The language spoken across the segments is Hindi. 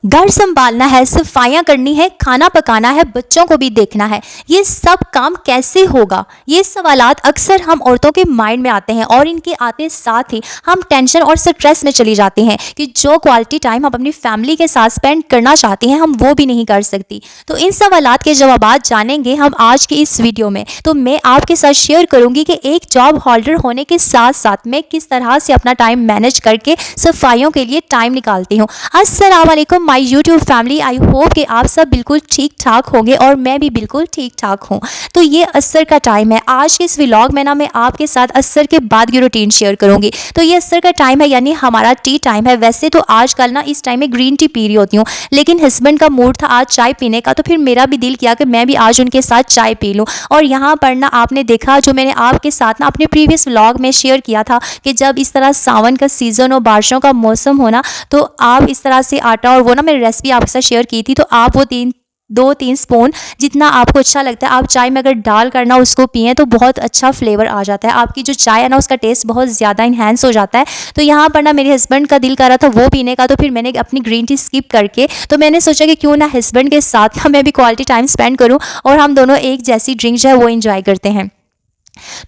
घर संभालना है, सफाइयाँ करनी है, खाना पकाना है, बच्चों को भी देखना है, ये सब काम कैसे होगा? ये सवालात अक्सर हम औरतों के माइंड में आते हैं और इनके आते साथ ही हम टेंशन और स्ट्रेस में चली जाती हैं कि जो क्वालिटी टाइम हम अपनी फैमिली के साथ स्पेंड करना चाहती हैं हम वो भी नहीं कर सकती। तो इन सवालात के जवाबात जानेंगे हम आज की इस वीडियो में। तो मैं आपके साथ शेयर करूंगी कि एक जॉब होल्डर होने के साथ साथ मैं किस तरह से अपना टाइम मैनेज करके सफाइयों के लिए टाइम निकालती हूँ। अस्सलाम वालेकुम my YouTube family, I hope कि आप सब बिल्कुल ठीक ठाक होंगे और मैं भी बिल्कुल ठीक ठाक हूँ। तो ये असर का टाइम है। आज के इस व्लॉग में ना मैं आपके साथ असर के बाद की रूटीन शेयर करूंगी। तो ये असर का टाइम है यानी हमारा टी टाइम है। वैसे तो आजकल ना इस टाइम में ग्रीन टी पी रही होती हूँ, लेकिन हस्बैंड का मूड था आज चाय पीने का, तो फिर मेरा भी दिल किया कि मैं भी आज उनके साथ चाय पी लूँ। और यहाँ पर ना आपने देखा जो मैंने आपके साथ ना अपने प्रीवियस व्लॉग में शेयर किया था कि जब इस तरह सावन का सीज़न हो, बारिशों का मौसम हो ना, तो आप इस तरह से आटा और वो ना मैंने रेसिपी आपके साथ शेयर की थी। तो आप वो 2-3 स्पून जितना आपको अच्छा लगता है आप चाय में अगर डाल करना उसको पिएं तो बहुत अच्छा फ्लेवर आ जाता है। आपकी जो चाय है ना उसका टेस्ट बहुत ज़्यादा इन्हेंस हो जाता है। तो यहाँ पर ना मेरे हस्बैंड का दिल कर रहा था वो पीने का, तो फिर मैंने अपनी ग्रीन टी स्किप करके तो मैंने सोचा कि क्यों ना हस्बैंड के साथ ना मैं भी क्वालिटी टाइम स्पेंड करूँ और हम दोनों एक जैसी ड्रिंक जो है वो इंजॉय करते हैं।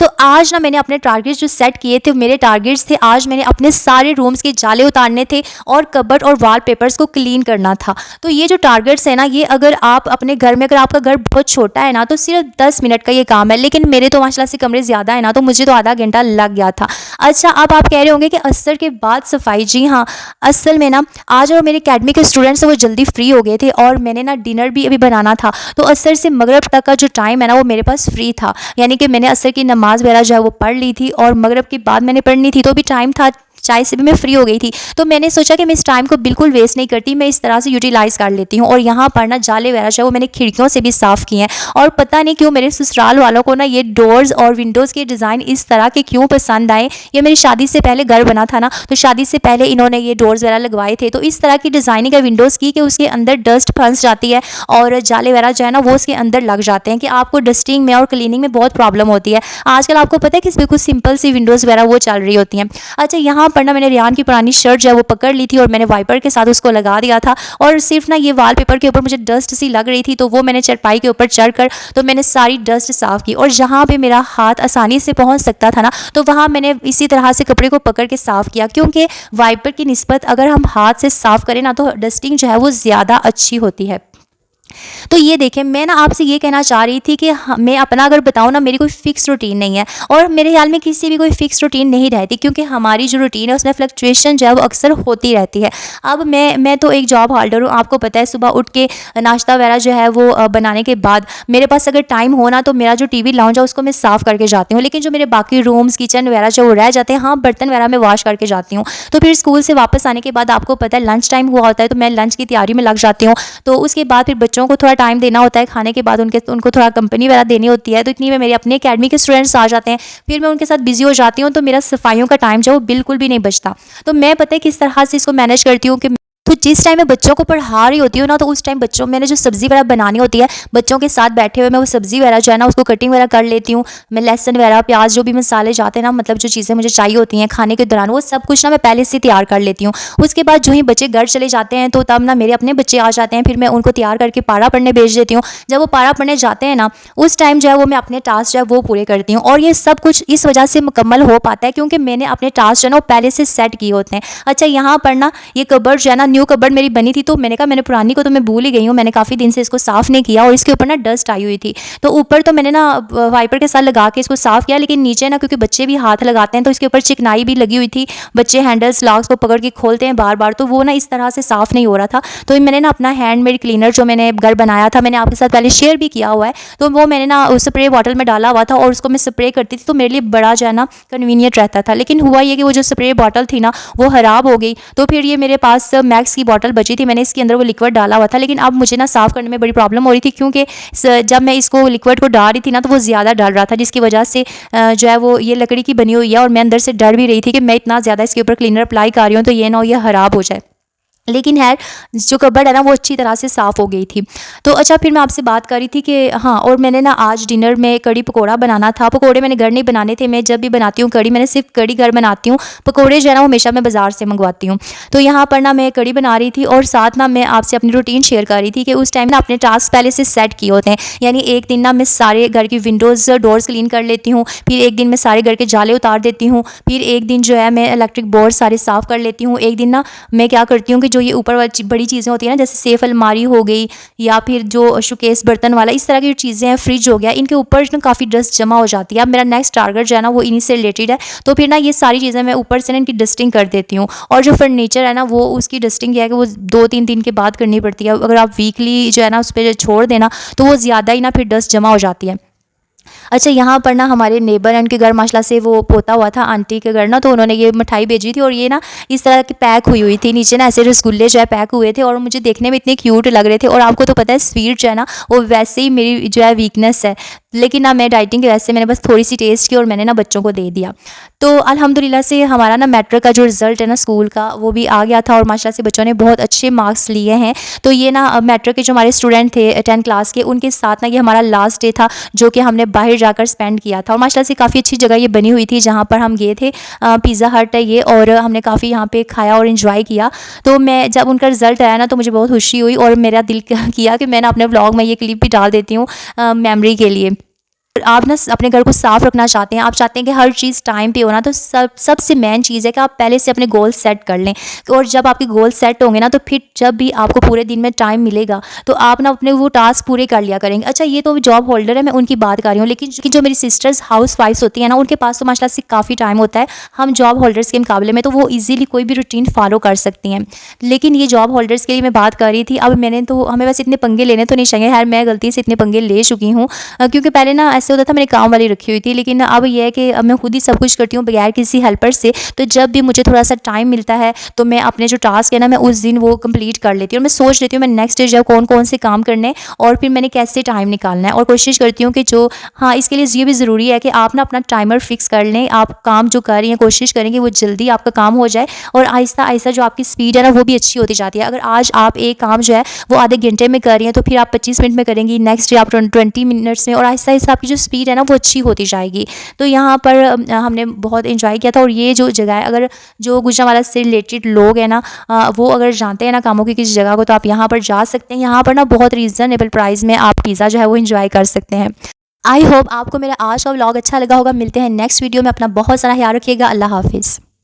तो आज ना मैंने अपने टारगेट्स जो सेट किए थे, मेरे टारगेट्स थे आज मैंने अपने सारे रूम्स के जाले उतारने थे और कबर्ड और वॉलपेपर्स को क्लीन करना था। तो ये जो टारगेट्स है ना, ये अगर आप अपने घर में, अगर आपका घर बहुत छोटा है ना तो सिर्फ 10 मिनट का ये काम है, लेकिन मेरे तो माशाल्लाह से कमरे ज़्यादा है ना तो मुझे तो आधा घंटा लग गया था। अच्छा, अब आप कह रहे होंगे कि असर के बाद सफाई। जी हाँ, असल में ना आज और मेरे अकेडमी के स्टूडेंट्स वो जल्दी फ्री हो गए थे और मैंने ना डिनर भी अभी बनाना था। तो असर से मगरब तक का जो टाइम है ना वो मेरे पास फ्री था, यानी कि मैंने असर की नमाज वगैरह जो है वो पढ़ ली थी और मगरिब के बाद मैंने पढ़नी थी तो भी टाइम था, चाय से भी मैं फ्री हो गई थी। तो मैंने सोचा कि मैं इस टाइम को बिल्कुल वेस्ट नहीं करती, मैं इस तरह से यूटिलाइज़ कर लेती हूँ। और यहाँ पर ना जाले वगैरह जो है वो मैंने खिड़कियों से भी साफ़ किए हैं। और पता नहीं क्यों मेरे ससुराल वालों को ना ये डोर्स और विंडोज़ के डिज़ाइन इस तरह के क्यों पसंद आए। ये मेरी शादी से पहले घर बना था ना, तो शादी से पहले इन्होंने ये डोर्स वगैरह लगवाए थे। तो इस तरह की डिज़ाइनिंग है विंडोज़ की कि उसके अंदर डस्ट फंस जाती है और जाले वगैरह जो है ना वो उसके अंदर लग जाते हैं कि आपको डस्टिंग में और क्लीनिंग में बहुत प्रॉब्लम होती है। आजकल आपको पता है कि बिल्कुल सिंपल सी विंडोज़ वगैरह वो चल रही होती हैं। अच्छा, यहाँ पर ना मैंने रियान की पुरानी शर्ट जो है वो पकड़ ली थी और मैंने वाइपर के साथ उसको लगा दिया था और सिर्फ ना ये वॉलपेपर के ऊपर मुझे डस्ट सी लग रही थी, तो वो मैंने चरपाई के ऊपर चढ़कर तो मैंने सारी डस्ट साफ़ की। और जहाँ पे मेरा हाथ आसानी से पहुँच सकता था ना तो वहाँ मैंने इसी तरह से कपड़े को पकड़ के साफ़ किया, क्योंकि वाइपर की निस्बत अगर हम हाथ से साफ़ करें ना तो डस्टिंग जो है वो ज़्यादा अच्छी होती है। तो ये देखें, मैं ना आपसे ये कहना चाह रही थी कि मैं अपना अगर बताऊँ ना, मेरी कोई फ़िक्स रूटीन नहीं है और मेरे ख्याल में किसी भी कोई फ़िक्स रूटीन नहीं रहती, क्योंकि हमारी जो रूटीन है उसमें फ्लक्चुएशन जो है वो अक्सर होती रहती है। अब मैं तो एक जॉब होल्डर हूँ, आपको पता है सुबह उठ के नाश्ता वगैरह जो है वो बनाने के बाद मेरे पास अगर टाइम हो ना तो मेरा जो टीवी लाउंज है उसको मैं साफ़ करके जाती हूँ, लेकिन जो मेरे बाकी रूम्स किचन वगैरह जो रह जाते हैं, हाँ बर्तन वगैरह मैं वॉश करके जाती हूँ। तो फिर स्कूल से वापस आने के बाद आपको पता है लंच टाइम हुआ होता है, तो मैं लंच की तैयारी में लग जाती हूँ। तो उसके बाद फिर बच्चों को थोड़ा टाइम देना होता है, खाने के बाद उनको थोड़ा कंपनी वगैरह देनी होती है। तो इतनी में मेरे अपने अकेडमी के स्टूडेंट्स आ जाते हैं, फिर मैं उनके साथ बिजी हो जाती हूँ, तो मेरा सफाइयों का टाइम जो है वो बिल्कुल भी नहीं बचता। तो मैं पता है किस तरह से इसको मैनेज करती हूँ कि तो जिस टाइम मैं बच्चों को पढ़ा रही होती हूँ ना तो उस टाइम बच्चों मैंने जो सब्ज़ी वगैरह बनानी होती है, बच्चों के साथ बैठे हुए मैं वो सब्ज़ी वगैरह जो है ना उसको कटिंग वगैरह कर लेती हूँ। मैं लहसुन वगैरह, प्याज, जो भी मसाले जाते हैं ना, मतलब जो चीज़ें मुझे चाहिए होती हैं खाने के दौरान, वो सब कुछ ना मैं पहले से तैयार कर लेती हूँ। उसके बाद जो ही बच्चे घर चले जाते हैं तो तब ना मेरे अपने बच्चे आ जाते हैं, फिर मैं उनको तैयार करके पारा पढ़ने भेज देती हूँ। जब वो पारा पढ़ने जाते हैं ना उस टाइम जो है वो मैं अपने टास्क जो है वो पूरे करती हूँ। और ये सब कुछ इस वजह से मुकम्मल हो पाता है क्योंकि मैंने अपने टास्क जो है ना वो पहले से सेट किए होते हैं। अच्छा, यहाँ पर ना ये कबर्ड जो है ना, न्यू कबर्ड मेरी बनी थी, तो मैंने कहा मैंने पुरानी को तो मैं भूल ही गई हूँ, मैंने काफ़ी दिन से इसको साफ़ नहीं किया और इसके ऊपर ना डस्ट आई हुई थी। तो ऊपर तो मैंने ना वाइपर के साथ लगा के इसको साफ़ किया, लेकिन नीचे ना क्योंकि बच्चे भी हाथ लगाते हैं तो इसके ऊपर चिकनाई भी लगी हुई थी। बच्चे हैंडल्स लॉक्स को पकड़ के खोलते हैं बार बार, तो वो ना इस तरह से साफ़ नहीं हो रहा था। तो मैंने ना अपना हैंडमेड क्लीनर जो मैंने घर बनाया था, मैंने आपके साथ पहले शेयर भी किया हुआ है, तो वो मैंने ना उस स्प्रे बॉटल में डाला हुआ था और उसको मैं स्प्रे करती थी, तो मेरे लिए बड़ा जो है ना कन्वीनियंट रहता था। लेकिन हुआ ये कि वो जो स्प्रे बॉटल थी ना वो ख़राब हो गई, तो फिर ये मेरे पास मैक्स की बॉटल बची थी, मैंने इसके अंदर वो लिक्विड डाला हुआ था। लेकिन अब मुझे ना साफ़ करने में बड़ी प्रॉब्लम हो रही थी, क्योंकि जब मैं इसको लिक्विड को डाल रही थी ना तो वो ज़्यादा डल रहा था, जिसकी वजह से जो है वो ये लकड़ी की बनी हुई है और मैं अंदर से डर भी रही थी कि मैं इतना ज़्यादा इसके ऊपर क्लीनर अप्लाई कर रही हूँ तो ये ना हो ये ख़राब हो जाए। लेकिन खैर जो कबर्ड है ना वो अच्छी तरह से साफ़ हो गई थी। तो अच्छा, फिर मैं आपसे बात कर रही थी कि हाँ, और मैंने ना आज डिनर में कढ़ी पकोड़ा बनाना था। पकोड़े मैंने घर नहीं बनाने थे, मैं जब भी बनाती हूँ कढ़ी, मैंने सिर्फ़ कढ़ी घर बनाती हूँ। पकोड़े जो है ना वो हमेशा मैं बाज़ार से मंगवाती हूँ। तो यहाँ पर ना मैं कढ़ी बना रही थी और साथ ना मैं आपसे अपनी रूटीन शेयर कर रही थी कि उस टाइम ना अपने टास्क पहले से सेट किए होते हैं। यानी एक दिन ना मैं सारे घर की विंडोज़, डोर्स क्लीन कर लेती हूँ, फिर एक दिन मैं सारे घर के जाले उतार देती हूँ, फिर एक दिन जो है मैं इलेक्ट्रिक बोर्ड सारे साफ़ कर लेती हूँ। एक दिन ना मैं क्या करती हूँ कि जो ये ऊपर वाली बड़ी चीज़ें होती हैं ना, जैसे सेफ अलमारी हो गई या फिर जो शोकेस बर्तन वाला, इस तरह की जो चीज़ें हैं, फ्रिज हो गया, इनके ऊपर ना काफ़ी डस्ट जमा हो जाती है। अब मेरा नेक्स्ट टारगेट जो है ना वो इन्हीं से रिलेटेड है। तो फिर ना ये सारी चीज़ें मैं ऊपर से ना इनकी डस्टिंग कर देती हूँ। और जो फर्नीचर है ना वो उसकी डस्टिंग क्या है कि वो 2-3 दिन के बाद करनी पड़ती है। अगर आप वीकली जो है ना उस पर छोड़ देना तो वो ज़्यादा ही ना फिर डस्ट जमा हो जाती है। अच्छा, यहाँ पर ना हमारे नेबर हैं, उनके घर माशाल्लाह से वो पोता हुआ था आंटी के घर ना, तो उन्होंने ये मिठाई भेजी थी और ये ना इस तरह की पैक हुई हुई थी। नीचे ना ऐसे रसगुल्ले जो है पैक हुए थे और मुझे देखने में इतने क्यूट लग रहे थे। और आपको तो पता है स्वीट जो है ना वो वैसे ही मेरी जो है वीकनेस है, लेकिन ना मैं डाइटिंग की वजह से मैंने बस थोड़ी सी टेस्ट की और मैंने ना बच्चों को दे दिया। तो अल्हम्दुलिल्लाह से हमारा ना मैट्रिक का जो रिज़ल्ट है ना स्कूल का वो भी आ गया था और माशाल्लाह से बच्चों ने बहुत अच्छे मार्क्स लिए हैं। तो ये ना मैट्रिक के जो हमारे स्टूडेंट थे 10th क्लास के, उनके साथ ना ये हमारा लास्ट डे था जो कि हमने बाहर जाकर स्पेंड किया था। और माशाल्लाह से काफ़ी अच्छी जगह ये बनी हुई थी जहाँ पर हम गए थे, पिज़्ज़ा हट है ये, और हमने काफ़ी यहाँ पे खाया और इन्जॉय किया। तो मैं जब उनका रिज़ल्ट आया ना तो मुझे बहुत खुशी हुई और मेरा दिल किया कि मैं ना अपने व्लॉग में ये क्लिप भी डाल देती हूँ मेमोरी के लिए। आप ना अपने घर को साफ़ रखना चाहते हैं, आप चाहते हैं कि हर चीज़ टाइम पे हो ना, तो सबसे मेन चीज़ है कि आप पहले से अपने गोल सेट कर लें। और जब आपके गोल सेट होंगे ना तो फिर जब भी आपको पूरे दिन में टाइम मिलेगा तो आप ना अपने वो टास्क पूरे कर लिया करेंगे। अच्छा, ये तो जॉब होल्डर है, मैं उनकी बात कर रही हूँ, लेकिन जो मेरी सिस्टर्स हाउस वाइफ्स होती हैं ना उनके पास तो माशाल्लाह से काफ़ी टाइम होता है हम जॉब होल्डर्स के मुकाबले में, तो वो ईजिली कोई भी रूटीन फॉलो कर सकती हैं। लेकिन ये जॉब होल्डर्स के लिए मैं बात कर रही थी। अब मैंने तो हमें बस इतने पंगे लेने तो नहीं चाहिए, खैर मैं गलती से इतने पंगे ले चुकी हूँ, क्योंकि पहले ना ऐसे होता था मैंने काम वाली रखी हुई थी, लेकिन अब ये है कि अब मैं खुद ही सब कुछ करती हूँ बगैर किसी हेल्पर से। तो जब भी मुझे थोड़ा सा टाइम मिलता है तो मैं अपने जो टास्क है ना मैं उस दिन वो कंप्लीट कर लेती हूँ और मैं सोच लेती हूँ मैं नेक्स्ट डे जब कौन कौन से काम करने हैं और फिर मैंने कैसे टाइम निकालना है। और कोशिश करती हूँ कि जो, हाँ, इसके लिए ये भी ज़रूरी है कि आप ना अपना टाइमर फिक्स कर लें। आप काम जो कर रही हैं कोशिश करें कि वो जल्दी आपका काम हो जाए और आहिस्ता आहिस्ता जो आपकी स्पीड है ना वो भी अच्छी होती जाती है। अगर आज आप एक काम जो है वो आधे घंटे में कर रही हैं तो फिर आप 25 मिनट में करेंगी, नेक्स्ट डे आप 20 मिनट्स में, और आहिस्ता आहिस्ता आपकी जो स्पीड है ना वो अच्छी होती जाएगी। तो यहाँ पर हमने बहुत एंजॉय किया था। और ये जो जगह है, अगर जो गुजरांवाला से रिलेटेड लोग हैं ना वो अगर जानते हैं ना कामों की किसी जगह को, तो आप यहाँ पर जा सकते हैं। यहाँ पर ना बहुत रीज़नेबल प्राइस में आप पिज़्ज़ा जो है वो एंजॉय कर सकते हैं। आई होप आपको मेरा आज का व्लॉग अच्छा लगा होगा। मिलते हैं नेक्स्ट वीडियो में। अपना बहुत सारा ख्याल रखिएगा। अल्लाह हाफिज़।